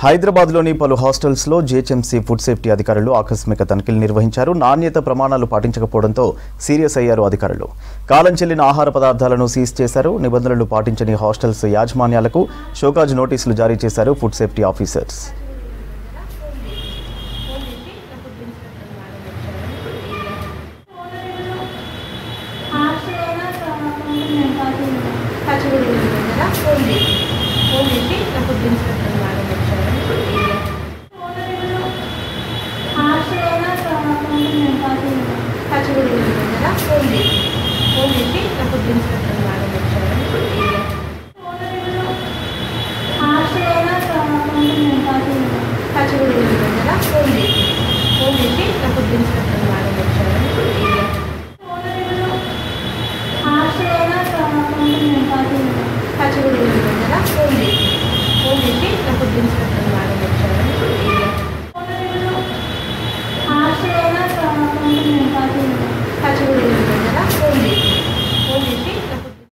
హైదరాబాద్లోని పలు హాస్టల్స్లో జీహెచ్ఎంసీ ఫుడ్ సేఫ్టీ అధికారులు ఆకస్మిక తనిఖీలు నిర్వహించారు. నాణ్యత ప్రమాణాలు పాటించకపోవడంతో సీరియస్ అయ్యారు అధికారులు. కాలం చెల్లిన ఆహార పదార్థాలను సీజ్ చేశారు. నిబంధనలు పాటించని హాస్టల్స్ యాజమాన్యాలకు షోకాజ్ నోటీసులు జారీ చేశారు ఫుడ్ సేఫ్టీ ఆఫీసర్స్. Catch